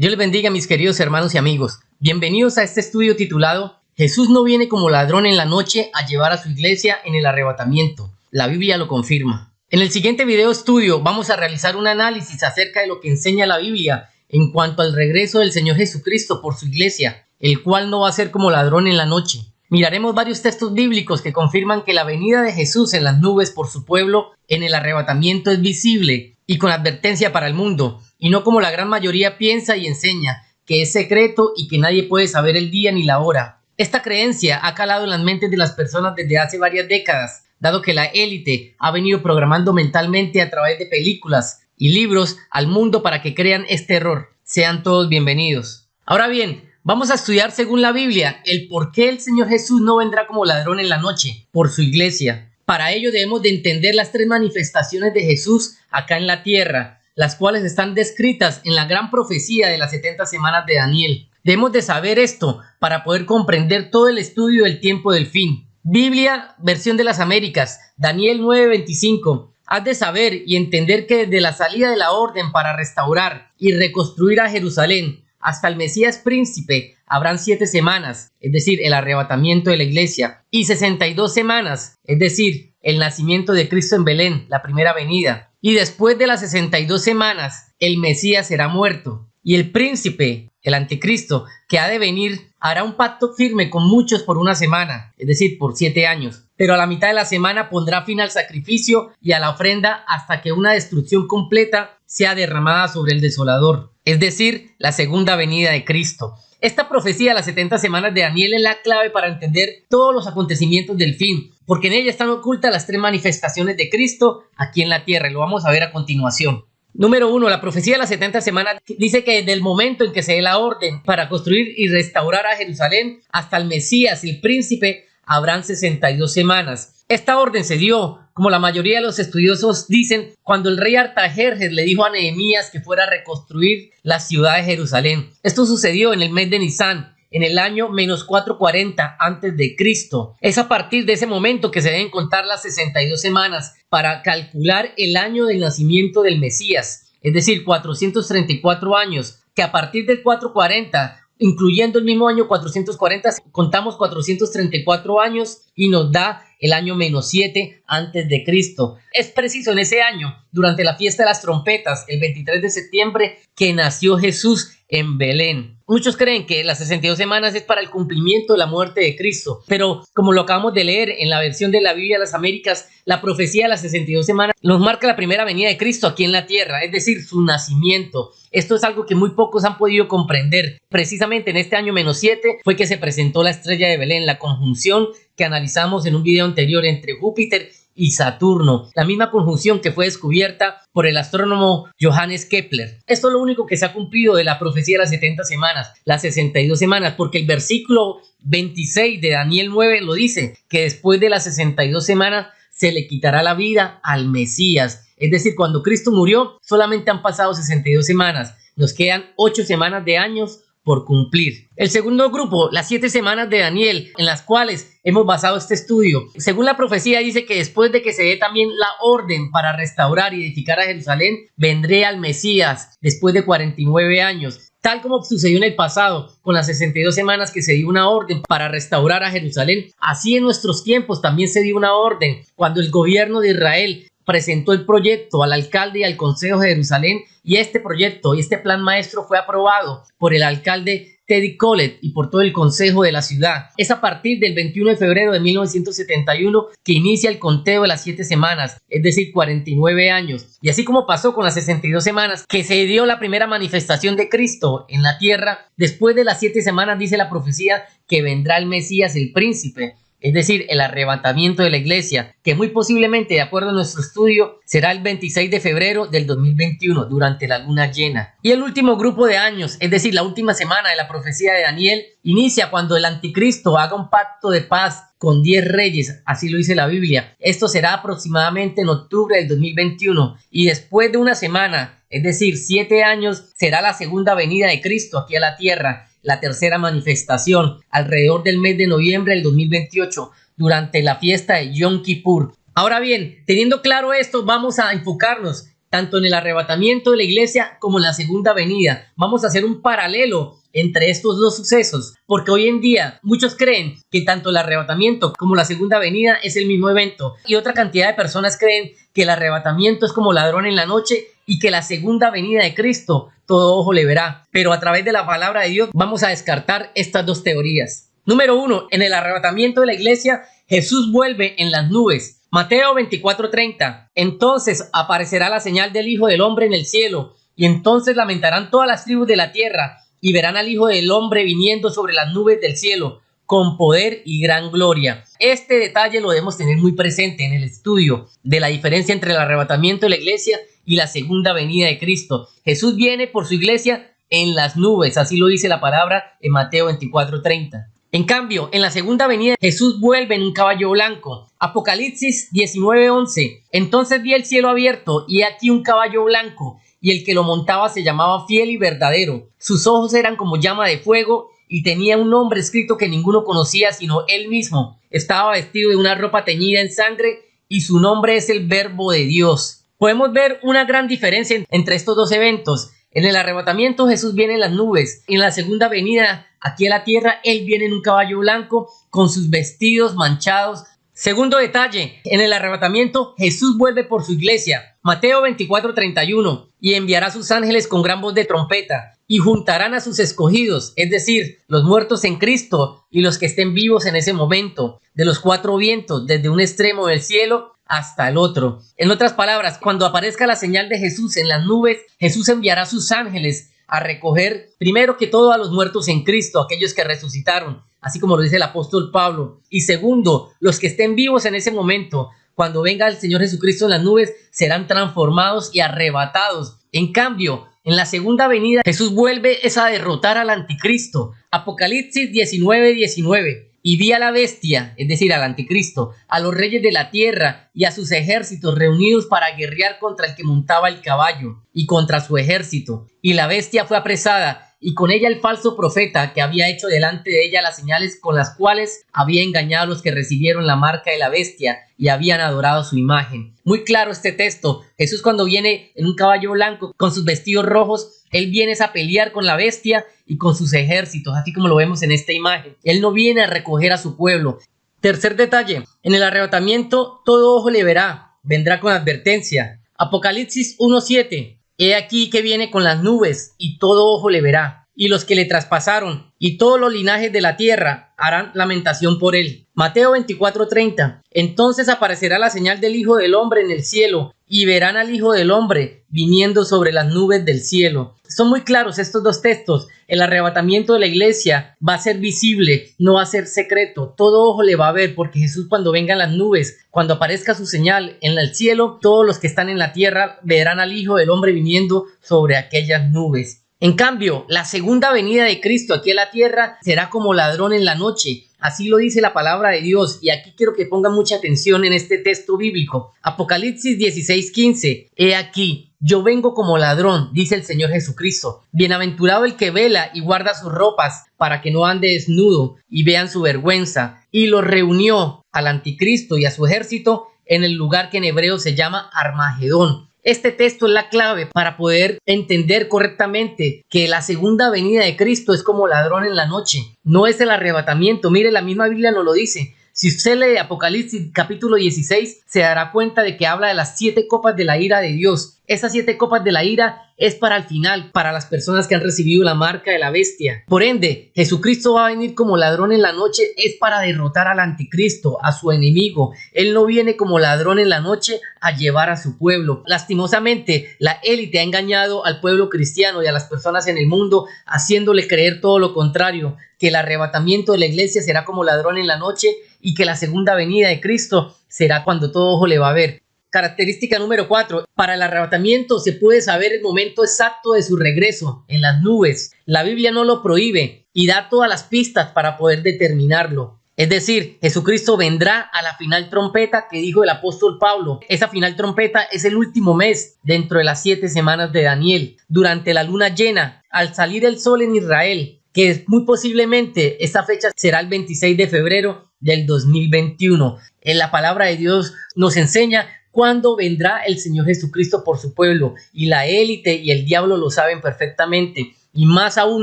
Dios les bendiga, mis queridos hermanos y amigos. Bienvenidos a este estudio titulado Jesús no viene como ladrón en la noche a llevar a su iglesia en el arrebatamiento. La Biblia lo confirma. En el siguiente video estudio vamos a realizar un análisis acerca de lo que enseña la Biblia en cuanto al regreso del Señor Jesucristo por su iglesia, el cual no va a ser como ladrón en la noche. Miraremos varios textos bíblicos que confirman que la venida de Jesús en las nubes por su pueblo en el arrebatamiento es visible y con advertencia para el mundo, y no como la gran mayoría piensa y enseña, que es secreto y que nadie puede saber el día ni la hora. Esta creencia ha calado en las mentes de las personas desde hace varias décadas, dado que la élite ha venido programando mentalmente a través de películas y libros al mundo para que crean este error. Sean todos bienvenidos. Ahora bien, vamos a estudiar según la Biblia el por qué el Señor Jesús no vendrá como ladrón en la noche por su iglesia. Para ello debemos de entender las tres manifestaciones de Jesús acá en la tierra, las cuales están descritas en la gran profecía de las 70 semanas de Daniel. Debemos de saber esto para poder comprender todo el estudio del tiempo del fin. Biblia, versión de las Américas, Daniel 9:25. Has de saber y entender que desde la salida de la orden para restaurar y reconstruir a Jerusalén hasta el Mesías príncipe habrán 7 semanas, es decir, el arrebatamiento de la iglesia, y 62 semanas, es decir, el nacimiento de Cristo en Belén, la primera venida. Y después de las 62 semanas, el Mesías será muerto. Y el príncipe, el anticristo, que ha de venir, hará un pacto firme con muchos por una semana, es decir, por 7 años. Pero a la mitad de la semana pondrá fin al sacrificio y a la ofrenda hasta que una destrucción completa sea derramada sobre el desolador, es decir, la segunda venida de Cristo. Esta profecía de las 70 semanas de Daniel es la clave para entender todos los acontecimientos del fin, porque en ella están ocultas las tres manifestaciones de Cristo aquí en la tierra, y lo vamos a ver a continuación. Número 1, la profecía de las 70 semanas dice que desde el momento en que se dé la orden para construir y restaurar a Jerusalén hasta el Mesías, el príncipe, habrán 62 semanas. Esta orden se dio, como la mayoría de los estudiosos dicen, cuando el rey Artajerjes le dijo a Nehemías que fuera a reconstruir la ciudad de Jerusalén. Esto sucedió en el mes de Nisán, en el año menos 440 antes de Cristo. Es a partir de ese momento que se deben contar las 62 semanas para calcular el año del nacimiento del Mesías, es decir, 434 años, que a partir del 440, incluyendo el mismo año 440, contamos 434 años y nos da el año menos 7 antes de Cristo. Es preciso en ese año, durante la fiesta de las trompetas, el 23 de septiembre, que nació Jesús en Belén. Muchos creen que las 62 semanas es para el cumplimiento de la muerte de Cristo, pero como lo acabamos de leer en la versión de la Biblia de las Américas, la profecía de las 62 semanas nos marca la primera venida de Cristo aquí en la tierra, es decir, su nacimiento. Esto es algo que muy pocos han podido comprender. Precisamente en este año menos 7 fue que se presentó la estrella de Belén, la conjunción que analizamos en un video anterior entre Júpiter y Saturno, la misma conjunción que fue descubierta por el astrónomo Johannes Kepler. Esto es lo único que se ha cumplido de la profecía de las 70 semanas, las 62 semanas, porque el versículo 26 de Daniel 9 lo dice, que después de las 62 semanas se le quitará la vida al Mesías. Es decir, cuando Cristo murió, solamente han pasado 62 semanas. Nos quedan 8 semanas de años por cumplir. El segundo grupo, las 7 semanas de Daniel, en las cuales hemos basado este estudio. Según la profecía dice que después de que se dé también la orden para restaurar y edificar a Jerusalén, vendré al Mesías después de 49 años. Tal como sucedió en el pasado, con las 62 semanas que se dio una orden para restaurar a Jerusalén, así en nuestros tiempos también se dio una orden cuando el gobierno de Israel presentó el proyecto al alcalde y al consejo de Jerusalén, y este proyecto y este plan maestro fue aprobado por el alcalde Teddy Kollek y por todo el consejo de la ciudad. Es a partir del 21 de febrero de 1971 que inicia el conteo de las 7 semanas, es decir, 49 años. Y así como pasó con las 62 semanas, que se dio la primera manifestación de Cristo en la tierra, después de las 7 semanas dice la profecía que vendrá el Mesías, el príncipe, es decir, el arrebatamiento de la iglesia, que muy posiblemente, de acuerdo a nuestro estudio, será el 26 de febrero del 2021, durante la luna llena. Y el último grupo de años, es decir, la última semana de la profecía de Daniel, inicia cuando el anticristo haga un pacto de paz con 10 reyes, así lo dice la Biblia. Esto será aproximadamente en octubre del 2021, y después de una semana, es decir, 7 años, será la segunda venida de Cristo aquí a la tierra, la tercera manifestación, alrededor del mes de noviembre del 2028, durante la fiesta de Yom Kippur. Ahora bien, teniendo claro esto, vamos a enfocarnos tanto en el arrebatamiento de la iglesia como en la segunda venida. Vamos a hacer un paralelo entre estos dos sucesos, porque hoy en día muchos creen que tanto el arrebatamiento como la segunda venida es el mismo evento, y otra cantidad de personas creen que el arrebatamiento es como ladrón en la noche y que la segunda venida de Cristo todo ojo le verá. Pero a través de la palabra de Dios vamos a descartar estas dos teorías. Número 1. En el arrebatamiento de la iglesia, Jesús vuelve en las nubes. Mateo 24:30. Entonces aparecerá la señal del Hijo del Hombre en el cielo, y entonces lamentarán todas las tribus de la tierra, y verán al Hijo del Hombre viniendo sobre las nubes del cielo, con poder y gran gloria. Este detalle lo debemos tener muy presente en el estudio de la diferencia entre el arrebatamiento de la iglesia y la segunda venida de Cristo. Jesús viene por su iglesia en las nubes, así lo dice la palabra en Mateo 24:30. En cambio, en la segunda venida, Jesús vuelve en un caballo blanco. Apocalipsis 19:11. Entonces vi el cielo abierto, y aquí un caballo blanco, y el que lo montaba se llamaba Fiel y Verdadero. Sus ojos eran como llama de fuego, y tenía un nombre escrito que ninguno conocía sino él mismo. Estaba vestido de una ropa teñida en sangre, y su nombre es el Verbo de Dios. Podemos ver una gran diferencia entre estos dos eventos. En el arrebatamiento Jesús viene en las nubes, y en la segunda venida aquí a la tierra Él viene en un caballo blanco con sus vestidos manchados. Segundo detalle, en el arrebatamiento Jesús vuelve por su iglesia. Mateo 24:31. Y enviará sus ángeles con gran voz de trompeta, y juntarán a sus escogidos, es decir, los muertos en Cristo y los que estén vivos en ese momento, de los cuatro vientos, desde un extremo del cielo hasta el otro. En otras palabras, cuando aparezca la señal de Jesús en las nubes, Jesús enviará a sus ángeles a recoger primero que todo a los muertos en Cristo, aquellos que resucitaron, así como lo dice el apóstol Pablo, y segundo, los que estén vivos en ese momento. Cuando venga el Señor Jesucristo en las nubes, serán transformados y arrebatados. En cambio, en la segunda venida, Jesús vuelve a derrotar al anticristo. Apocalipsis 19:19. Y vi a la bestia, es decir, al anticristo, a los reyes de la tierra y a sus ejércitos reunidos para guerrear contra el que montaba el caballo y contra su ejército. Y la bestia fue apresada, y con ella el falso profeta, que había hecho delante de ella las señales con las cuales había engañado a los que recibieron la marca de la bestia y habían adorado su imagen. Muy claro este texto. Jesús, cuando viene en un caballo blanco con sus vestidos rojos, Él viene a pelear con la bestia y con sus ejércitos, así como lo vemos en esta imagen. Él no viene a recoger a su pueblo. Tercer detalle, en el arrebatamiento todo ojo le verá, vendrá con advertencia. Apocalipsis 1:7. He aquí que viene con las nubes, y todo ojo le verá, y los que le traspasaron, y todos los linajes de la tierra harán lamentación por él. Mateo 24:30. Entonces aparecerá la señal del Hijo del Hombre en el cielo, y verán al Hijo del Hombre viniendo sobre las nubes del cielo. Son muy claros estos dos textos. El arrebatamiento de la iglesia va a ser visible, no va a ser secreto. Todo ojo le va a ver, porque Jesús, cuando venga en las nubes, cuando aparezca su señal en el cielo, todos los que están en la tierra verán al Hijo del Hombre viniendo sobre aquellas nubes. En cambio, la segunda venida de Cristo aquí a la tierra será como ladrón en la noche. Así lo dice la palabra de Dios, y aquí quiero que pongan mucha atención en este texto bíblico. Apocalipsis 16:15. He aquí, yo vengo como ladrón, dice el Señor Jesucristo. Bienaventurado el que vela y guarda sus ropas, para que no ande desnudo y vean su vergüenza. Y los reunió al anticristo y a su ejército en el lugar que en hebreo se llama Armagedón. Este texto es la clave para poder entender correctamente que la segunda venida de Cristo es como ladrón en la noche. No es el arrebatamiento. Mire, la misma Biblia nos lo dice. Si usted lee Apocalipsis capítulo 16, se dará cuenta de que habla de las 7 copas de la ira de Dios. Esas 7 copas de la ira es para el final, para las personas que han recibido la marca de la bestia. Por ende, Jesucristo va a venir como ladrón en la noche, es para derrotar al anticristo, a su enemigo. Él no viene como ladrón en la noche a llevar a su pueblo. Lastimosamente, la élite ha engañado al pueblo cristiano y a las personas en el mundo, haciéndole creer todo lo contrario, que el arrebatamiento de la iglesia será como ladrón en la noche y que la segunda venida de Cristo será cuando todo ojo le va a ver. Característica número 4. Para el arrebatamiento se puede saber el momento exacto de su regreso en las nubes. La Biblia no lo prohíbe y da todas las pistas para poder determinarlo. Es decir, Jesucristo vendrá a la final trompeta que dijo el apóstol Pablo. Esa final trompeta es el último mes dentro de las 7 semanas de Daniel, durante la luna llena, al salir el sol en Israel, que muy posiblemente esta fecha será el 26 de febrero del 2021. En la palabra de Dios nos enseña cuándo vendrá el Señor Jesucristo por su pueblo, y la élite y el diablo lo saben perfectamente, y más aún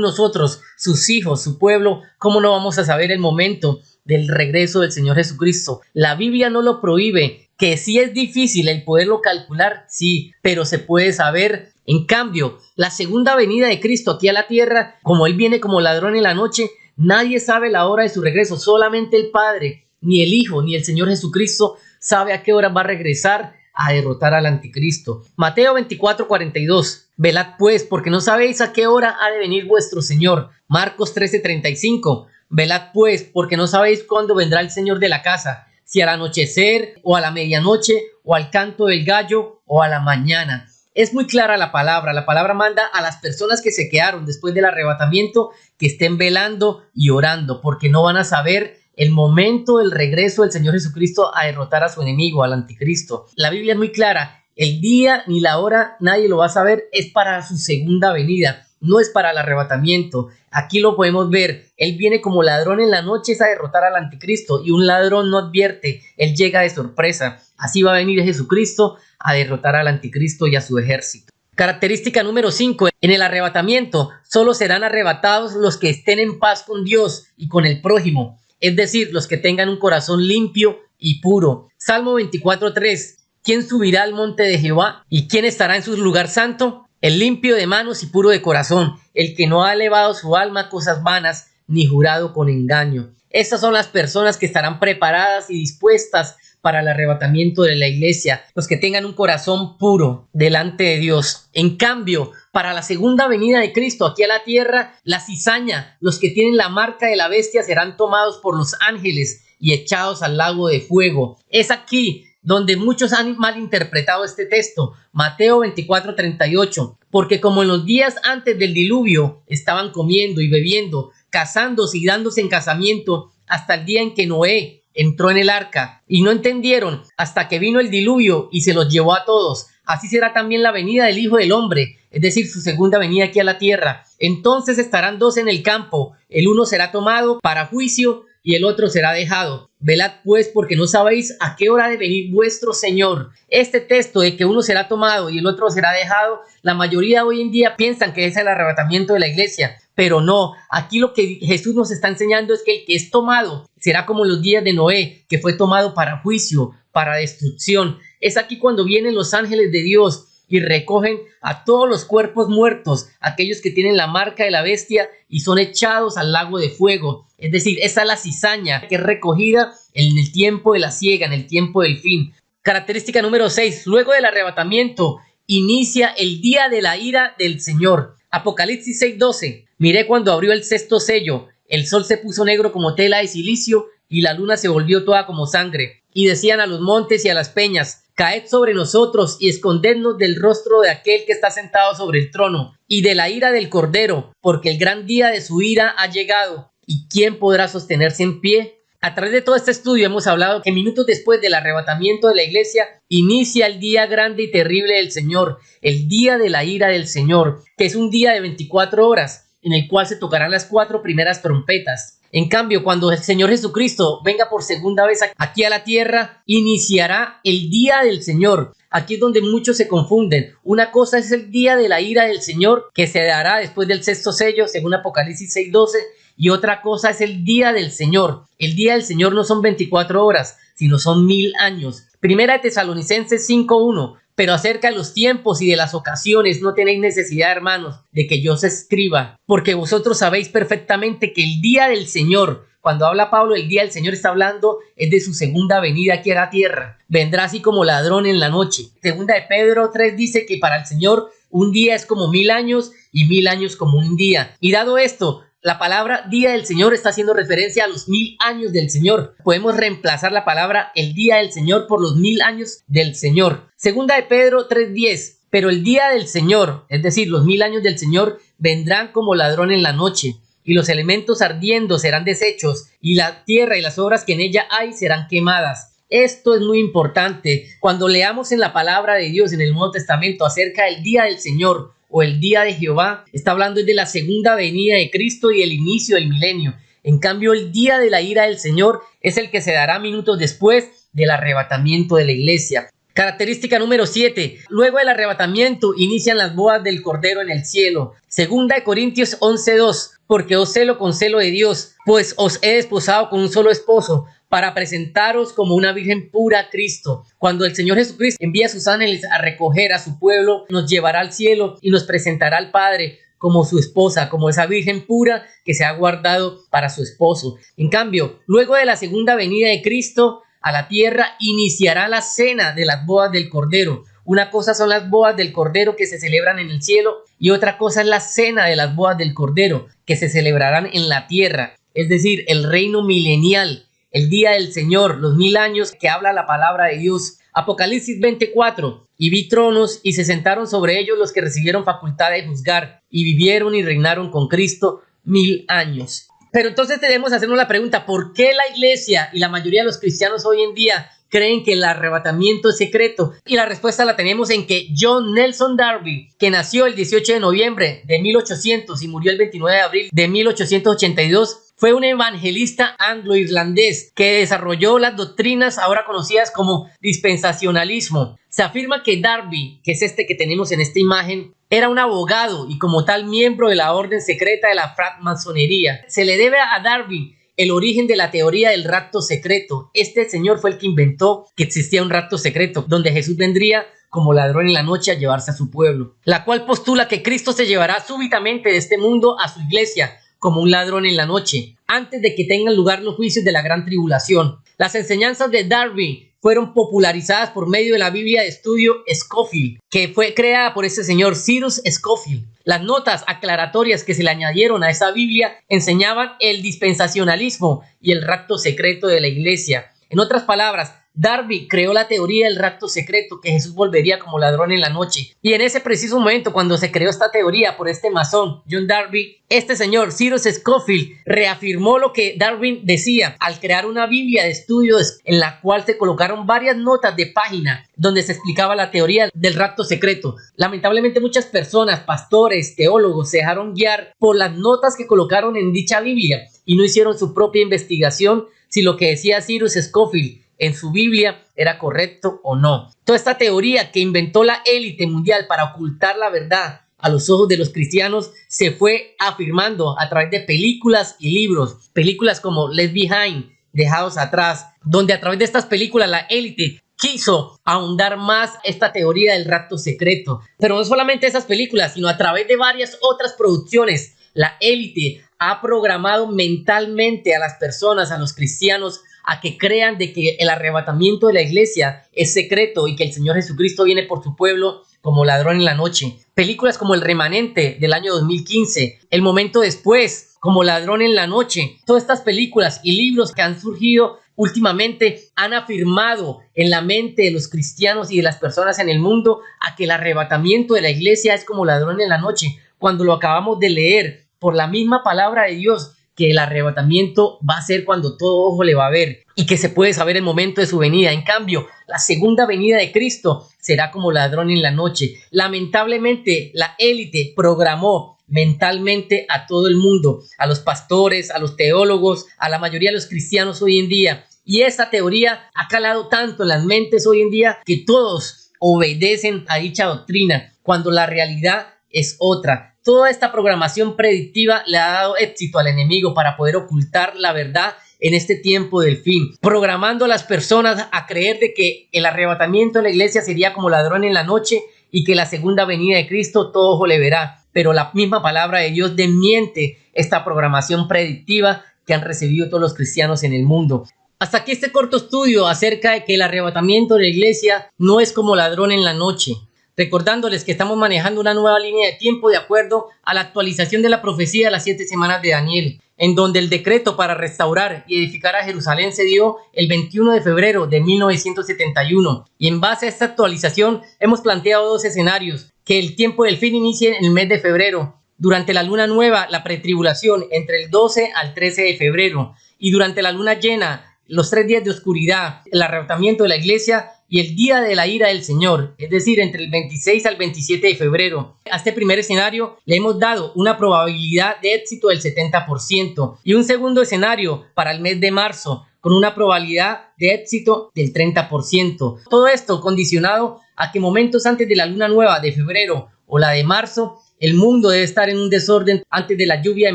nosotros, sus hijos, su pueblo. ¿Cómo no vamos a saber el momento del regreso del Señor Jesucristo? La Biblia no lo prohíbe, que sí es difícil el poderlo calcular, sí, pero se puede saber. En cambio, la segunda venida de Cristo aquí a la tierra, como Él viene como ladrón en la noche, nadie sabe la hora de su regreso, solamente el Padre, ni el Hijo, ni el Señor Jesucristo sabe a qué hora va a regresar a derrotar al anticristo. Mateo 24:42. Velad pues, porque no sabéis a qué hora ha de venir vuestro Señor. Marcos 13:35. Velad pues, porque no sabéis cuándo vendrá el Señor de la casa, si al anochecer, o a la medianoche, o al canto del gallo, o a la mañana. Es muy clara la palabra manda a las personas que se quedaron después del arrebatamiento que estén velando y orando, porque no van a saber el momento del regreso del Señor Jesucristo a derrotar a su enemigo, al anticristo. La Biblia es muy clara, el día ni la hora nadie lo va a saber, es para su segunda venida, no es para el arrebatamiento. Aquí lo podemos ver, Él viene como ladrón en la noche a derrotar al anticristo, y un ladrón no advierte, Él llega de sorpresa. Así va a venir Jesucristo a derrotar al anticristo y a su ejército. Característica número 5. En el arrebatamiento solo serán arrebatados los que estén en paz con Dios y con el prójimo, es decir, los que tengan un corazón limpio y puro. Salmo 24:3. ¿Quién subirá al monte de Jehová? ¿Y quién estará en su lugar santo? El limpio de manos y puro de corazón, el que no ha elevado su alma a cosas vanas, ni jurado con engaño. Estas son las personas que estarán preparadas y dispuestas para el arrebatamiento de la iglesia, los que tengan un corazón puro delante de Dios. En cambio, para la segunda venida de Cristo aquí a la tierra, la cizaña, los que tienen la marca de la bestia, serán tomados por los ángeles y echados al lago de fuego. Es aquí donde muchos han malinterpretado este texto. Mateo 24:38. Porque como en los días antes del diluvio estaban comiendo y bebiendo, casándose y dándose en casamiento, hasta el día en que Noé entró en el arca, y no entendieron hasta que vino el diluvio y se los llevó a todos. Así será también la venida del Hijo del Hombre, es decir, su segunda venida aquí a la tierra. Entonces estarán dos en el campo, el uno será tomado para juicio y el otro será dejado. Velad pues, porque no sabéis a qué hora ha de venir vuestro Señor. Este texto de que uno será tomado y el otro será dejado, la mayoría hoy en día piensan que es el arrebatamiento de la iglesia, pero no. Aquí lo que Jesús nos está enseñando es que el que es tomado será como los días de Noé, que fue tomado para juicio, para destrucción. Es aquí cuando vienen los ángeles de Dios y recogen a todos los cuerpos muertos, aquellos que tienen la marca de la bestia, y son echados al lago de fuego. Es decir, esa es la cizaña que es recogida en el tiempo de la siega, en el tiempo del fin. Característica número 6. Luego del arrebatamiento inicia el día de la ira del Señor. Apocalipsis 6:12. Miré cuando abrió el sexto sello, el sol se puso negro como tela de silicio y la luna se volvió toda como sangre. Y decían a los montes y a las peñas: caed sobre nosotros y escondednos del rostro de aquel que está sentado sobre el trono y de la ira del Cordero, porque el gran día de su ira ha llegado. ¿Y quién podrá sostenerse en pie? A través de todo este estudio hemos hablado que minutos después del arrebatamiento de la iglesia inicia el día grande y terrible del Señor, el día de la ira del Señor, que es un día de 24 horas en el cual se tocarán las 4 primeras trompetas. En cambio, cuando el Señor Jesucristo venga por segunda vez aquí a la tierra, iniciará el día del Señor. Aquí es donde muchos se confunden. Una cosa es el día de la ira del Señor, que se dará después del sexto sello, según Apocalipsis 6:12, y otra cosa es el día del Señor. El día del Señor no son 24 horas, sino son 1000 años. Primera de Tesalonicenses 5:1. Pero acerca de los tiempos y de las ocasiones no tenéis necesidad, hermanos, de que yo os escriba, porque vosotros sabéis perfectamente que el día del Señor, cuando habla Pablo, el día del Señor está hablando es de su segunda venida aquí a la tierra. Vendrá así como ladrón en la noche. Segunda de Pedro 3 dice que para el Señor un día es como 1000 años y 1000 años como un día. Y dado esto, la palabra día del Señor está haciendo referencia a los 1000 años del Señor. Podemos reemplazar la palabra el día del Señor por los 1000 años del Señor. Segunda de Pedro 3:10. Pero el día del Señor, es decir, los 1000 años del Señor, vendrán como ladrón en la noche, y los elementos ardiendo serán deshechos, y la tierra y las obras que en ella hay serán quemadas. Esto es muy importante. Cuando leamos en la palabra de Dios en el Nuevo Testamento acerca del día del Señor o el día de Jehová, está hablando de la segunda venida de Cristo y el inicio del milenio. En cambio, el día de la ira del Señor es el que se dará minutos después del arrebatamiento de la iglesia. Característica número 7. Luego del arrebatamiento inician las bodas del Cordero en el cielo. Segunda de Corintios 11:2. Porque os celo con celo de Dios, pues os he desposado con un solo esposo, para presentaros como una virgen pura a Cristo. Cuando el Señor Jesucristo envía a sus ángeles a recoger a su pueblo, nos llevará al cielo y nos presentará al Padre como su esposa, como esa virgen pura que se ha guardado para su esposo. En cambio, luego de la segunda venida de Cristo a la tierra, iniciará la cena de las bodas del Cordero. Una cosa son las bodas del Cordero que se celebran en el cielo y otra cosa es la cena de las bodas del Cordero que se celebrarán en la tierra, es decir, el reino milenial, el día del Señor, los 1000 años que habla la palabra de Dios. Apocalipsis 24. Y vi tronos y se sentaron sobre ellos los que recibieron facultad de juzgar y vivieron y reinaron con Cristo 1000 años. Pero entonces debemos hacernos la pregunta, ¿por qué la iglesia y la mayoría de los cristianos hoy en día creen que el arrebatamiento es secreto? Y la respuesta la tenemos en que John Nelson Darby, que nació el 18 de noviembre de 1800 y murió el 29 de abril de 1882, fue un evangelista anglo-irlandés que desarrolló las doctrinas ahora conocidas como dispensacionalismo. Se afirma que Darby, que es este que tenemos en esta imagen, era un abogado y como tal miembro de la orden secreta de la francmasonería. Se le debe a Darby el origen de la teoría del rapto secreto. Este señor fue el que inventó que existía un rapto secreto, donde Jesús vendría como ladrón en la noche a llevarse a su pueblo, la cual postula que Cristo se llevará súbitamente de este mundo a su iglesia como un ladrón en la noche, antes de que tengan lugar los juicios de la gran tribulación. Las enseñanzas de Darby fueron popularizadas por medio de la Biblia de estudio Scofield, que fue creada por ese señor Cyrus Scofield. Las notas aclaratorias que se le añadieron a esa Biblia enseñaban el dispensacionalismo y el rapto secreto de la iglesia. En otras palabras, Darby creó la teoría del rapto secreto, que Jesús volvería como ladrón en la noche. Y en ese preciso momento, cuando se creó esta teoría por este masón, John Darby, este señor, Cyrus Scofield, reafirmó lo que Darwin decía al crear una Biblia de estudios en la cual se colocaron varias notas de página donde se explicaba la teoría del rapto secreto. Lamentablemente muchas personas, pastores, teólogos, se dejaron guiar por las notas que colocaron en dicha Biblia y no hicieron su propia investigación si lo que decía Cyrus Scofield en su Biblia era correcto o no. Toda esta teoría que inventó la élite mundial para ocultar la verdad a los ojos de los cristianos se fue afirmando a través de películas y libros. Películas como Left Behind, Dejados Atrás, donde a través de estas películas la élite quiso ahondar más esta teoría del rapto secreto. Pero no solamente esas películas, sino a través de varias otras producciones, la élite ha programado mentalmente a las personas, a los cristianos, a que crean de que el arrebatamiento de la iglesia es secreto y que el Señor Jesucristo viene por su pueblo como ladrón en la noche. Películas como El Remanente del año 2015, El Momento Después, como Ladrón en la Noche. Todas estas películas y libros que han surgido últimamente han afirmado en la mente de los cristianos y de las personas en el mundo a que el arrebatamiento de la iglesia es como ladrón en la noche, cuando lo acabamos de leer por la misma palabra de Dios, que el arrebatamiento va a ser cuando todo ojo le va a ver y que se puede saber el momento de su venida. En cambio, la segunda venida de Cristo será como ladrón en la noche. Lamentablemente, la élite programó mentalmente a todo el mundo, a los pastores, a los teólogos, a la mayoría de los cristianos hoy en día. Y esta teoría ha calado tanto en las mentes hoy en día que todos obedecen a dicha doctrina, cuando la realidad es otra. Toda esta programación predictiva le ha dado éxito al enemigo para poder ocultar la verdad en este tiempo del fin, programando a las personas a creer de que el arrebatamiento de la iglesia sería como ladrón en la noche y que la segunda venida de Cristo todo ojo le verá. Pero la misma palabra de Dios desmiente esta programación predictiva que han recibido todos los cristianos en el mundo. Hasta aquí este corto estudio acerca de que el arrebatamiento de la iglesia no es como ladrón en la noche. Recordándoles que estamos manejando una nueva línea de tiempo de acuerdo a la actualización de la profecía de las 7 semanas de Daniel, en donde el decreto para restaurar y edificar a Jerusalén se dio el 21 de febrero de 1971. Y en base a esta actualización hemos planteado dos escenarios: que el tiempo del fin inicie en el mes de febrero, durante la luna nueva, la pretribulación, entre el 12 al 13 de febrero, y durante la luna llena, los 3 días de oscuridad, el arrebatamiento de la iglesia y el día de la ira del Señor, es decir, entre el 26 al 27 de febrero. A este primer escenario le hemos dado una probabilidad de éxito del 70% y un segundo escenario para el mes de marzo, con una probabilidad de éxito del 30%. Todo esto condicionado a que momentos antes de la luna nueva de febrero o la de marzo, el mundo debe estar en un desorden antes de la lluvia de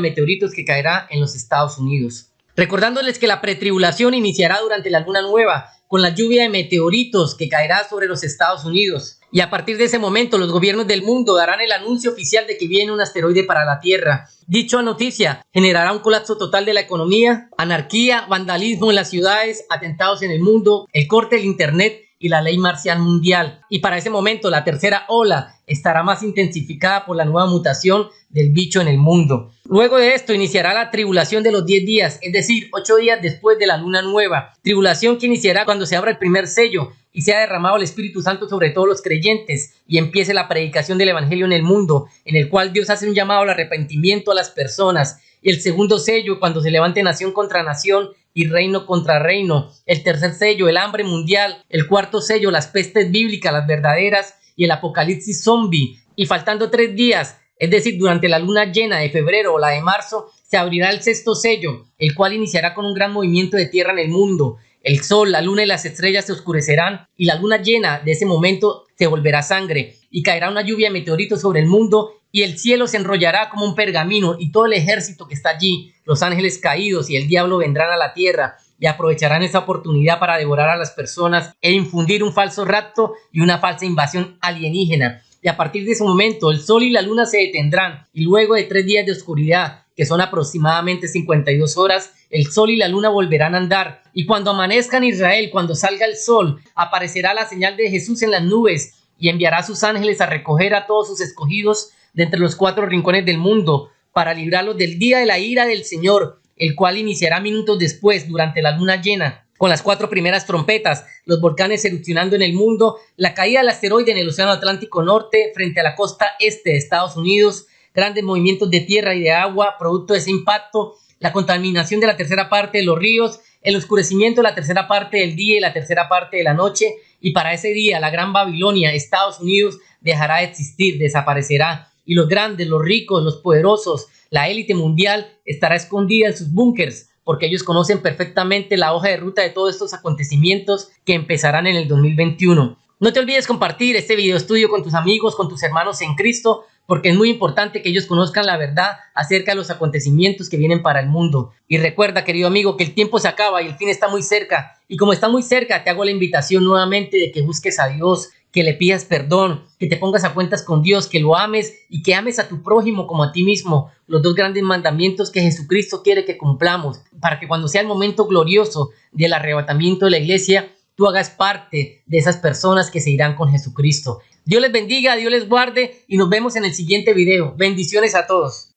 meteoritos que caerá en los Estados Unidos. Recordándoles que la pretribulación iniciará durante la luna nueva con la lluvia de meteoritos que caerá sobre los Estados Unidos. Y a partir de ese momento los gobiernos del mundo darán el anuncio oficial de que viene un asteroide para la Tierra. Dicha noticia generará un colapso total de la economía, anarquía, vandalismo en las ciudades, atentados en el mundo, el corte del internet y la ley marcial mundial. Y para ese momento la tercera ola estará más intensificada por la nueva mutación del bicho en el mundo. Luego de esto iniciará la tribulación de los 10 días, es decir, 8 días después de la luna nueva. Tribulación que iniciará cuando se abra el primer sello y sea derramado el Espíritu Santo sobre todos los creyentes y empiece la predicación del Evangelio en el mundo, en el cual Dios hace un llamado al arrepentimiento a las personas. Y el segundo sello, cuando se levante nación contra nación y reino contra reino. El tercer sello, el hambre mundial. El cuarto sello, las pestes bíblicas, las verdaderas, y el apocalipsis zombie. Y faltando 3 días, es decir, durante la luna llena de febrero o la de marzo, se abrirá el sexto sello, el cual iniciará con un gran movimiento de tierra en el mundo. El sol, la luna y las estrellas se oscurecerán y la luna llena de ese momento se volverá sangre y caerá una lluvia de meteoritos sobre el mundo y el cielo se enrollará como un pergamino y todo el ejército que está allí, los ángeles caídos y el diablo vendrán a la tierra y aprovecharán esa oportunidad para devorar a las personas e infundir un falso rapto y una falsa invasión alienígena. Y a partir de ese momento el sol y la luna se detendrán y luego de 3 días de oscuridad, que son aproximadamente 52 horas, el sol y la luna volverán a andar. Y cuando amanezca en Israel, cuando salga el sol, aparecerá la señal de Jesús en las nubes y enviará a sus ángeles a recoger a todos sus escogidos de entre los 4 rincones del mundo para librarlos del día de la ira del Señor, el cual iniciará minutos después durante la luna llena, con las 4 primeras trompetas, los volcanes erupcionando en el mundo, la caída del asteroide en el Océano Atlántico Norte frente a la costa este de Estados Unidos, grandes movimientos de tierra y de agua producto de ese impacto, la contaminación de la tercera parte de los ríos, el oscurecimiento de la tercera parte del día y la tercera parte de la noche, y para ese día la Gran Babilonia, Estados Unidos, dejará de existir, desaparecerá, y los grandes, los ricos, los poderosos, la élite mundial estará escondida en sus búnkers, porque ellos conocen perfectamente la hoja de ruta de todos estos acontecimientos que empezarán en el 2021. No te olvides compartir este video estudio con tus amigos, con tus hermanos en Cristo, porque es muy importante que ellos conozcan la verdad acerca de los acontecimientos que vienen para el mundo. Y recuerda, querido amigo, que el tiempo se acaba y el fin está muy cerca. Y como está muy cerca, te hago la invitación nuevamente de que busques a Dios, que le pidas perdón, que te pongas a cuentas con Dios, que lo ames y que ames a tu prójimo como a ti mismo. Los 2 grandes mandamientos que Jesucristo quiere que cumplamos, para que cuando sea el momento glorioso del arrebatamiento de la iglesia, tú hagas parte de esas personas que se irán con Jesucristo. Dios les bendiga, Dios les guarde y nos vemos en el siguiente video. Bendiciones a todos.